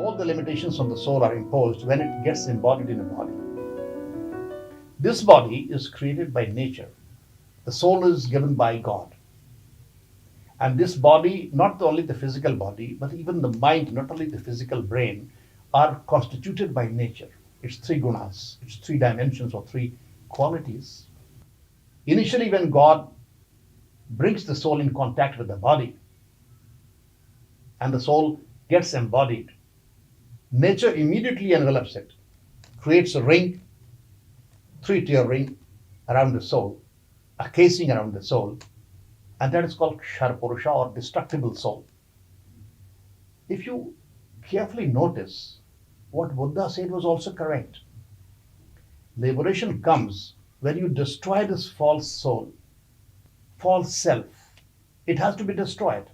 all the limitations on the soul are imposed when it gets embodied in a body. This body is created by nature. The soul is given by God. And this body, not only the physical body, but even the mind, not only the physical brain, are constituted by nature. It's three gunas, it's three dimensions or three qualities. Initially, when God brings the soul in contact with the body and the soul gets embodied, nature immediately envelops it, creates a ring, three-tier ring around the soul, a casing around the soul, and that is called Ksharpurusha or destructible soul. If you carefully notice, what Buddha said was also correct. Liberation comes when you destroy this false soul, false self. It has to be destroyed.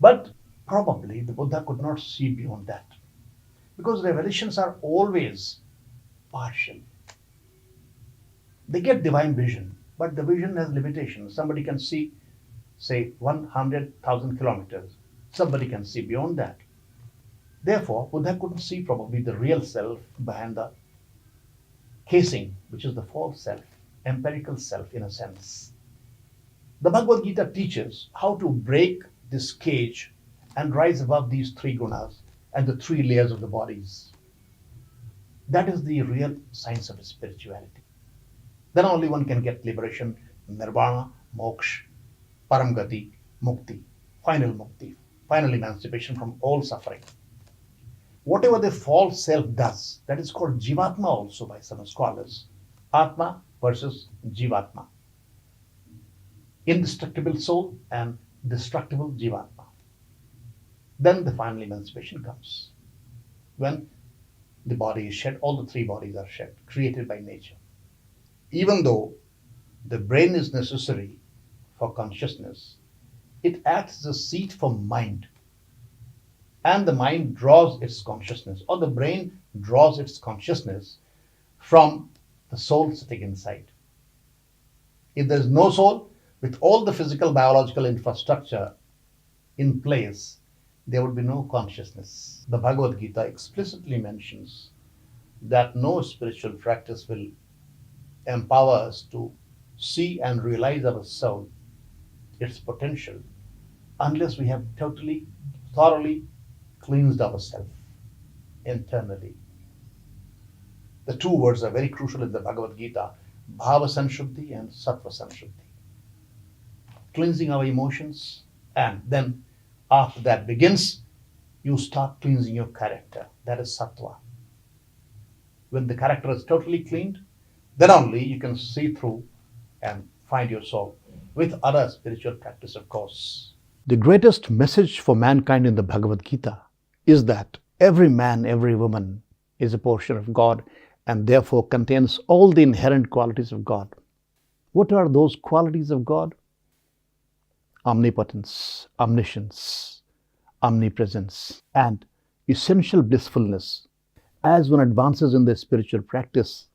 But probably the Buddha could not see beyond that, because revelations are always partial. They get divine vision, but the vision has limitations. Somebody can see, say, 100,000 kilometers. Somebody can see beyond that. Therefore, Buddha couldn't see probably the real self behind the casing, which is the false self, empirical self in a sense. The Bhagavad Gita teaches how to break this cage and rise above these three gunas and the three layers of the bodies. That is the real science of spirituality. Then only one can get liberation, nirvana, moksha, paramgati, mukti, final emancipation from all suffering. Whatever the false self does, that is called jivatma also by some scholars. Atma versus jivatma. Indestructible soul and destructible jivatma. Then the final emancipation comes. When the body is shed, all the three bodies are shed, created by nature. Even though the brain is necessary for consciousness, it acts as a seat for mind. And the mind draws its consciousness, or the brain draws its consciousness from the soul sitting inside. If there is no soul, with all the physical biological infrastructure in place, there would be no consciousness. The Bhagavad Gita explicitly mentions that no spiritual practice will empower us to see and realize our soul, its potential, unless we have totally, thoroughly cleansed ourselves internally. The two words are very crucial in the Bhagavad Gita, Bhava Sanshuddhi and Sattva Sanshuddhi. Cleansing our emotions, and then after that begins, you start cleansing your character. That is Sattva. When the character is totally cleaned, then only you can see through and find your soul, with other spiritual practice, of course. The greatest message for mankind in the Bhagavad Gita is that every man, every woman is a portion of God and therefore contains all the inherent qualities of God. What are those qualities of God? Omnipotence, omniscience, omnipresence, and essential blissfulness. As one advances in their spiritual practice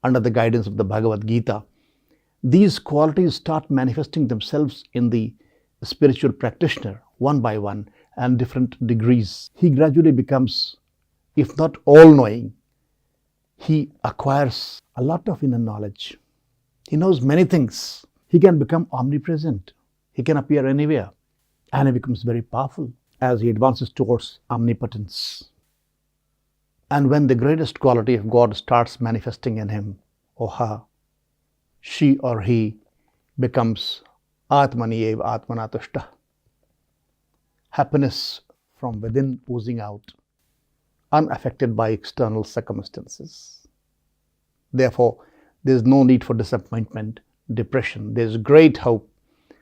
under the guidance of the Bhagavad Gita, these qualities start manifesting themselves in the spiritual practitioner one by one and different degrees. He gradually becomes, if not all-knowing, he acquires a lot of inner knowledge. He knows many things. He can become omnipresent. He can appear anywhere, and he becomes very powerful as he advances towards omnipotence. And when the greatest quality of God starts manifesting in him or her, she or he becomes Atmani eva Atmana tushta. Happiness from within oozing out, unaffected by external circumstances. Therefore, there is no need for disappointment, depression. There is great hope.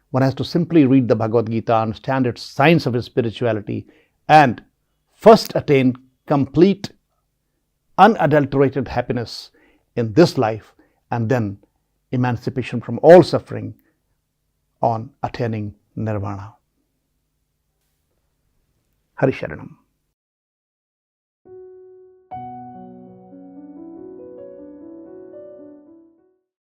One has to simply read the Bhagavad Gita, understand its science of its spirituality, and first attain complete, unadulterated happiness in this life, and then emancipation from all suffering on attaining nirvana. Hari Sharanam.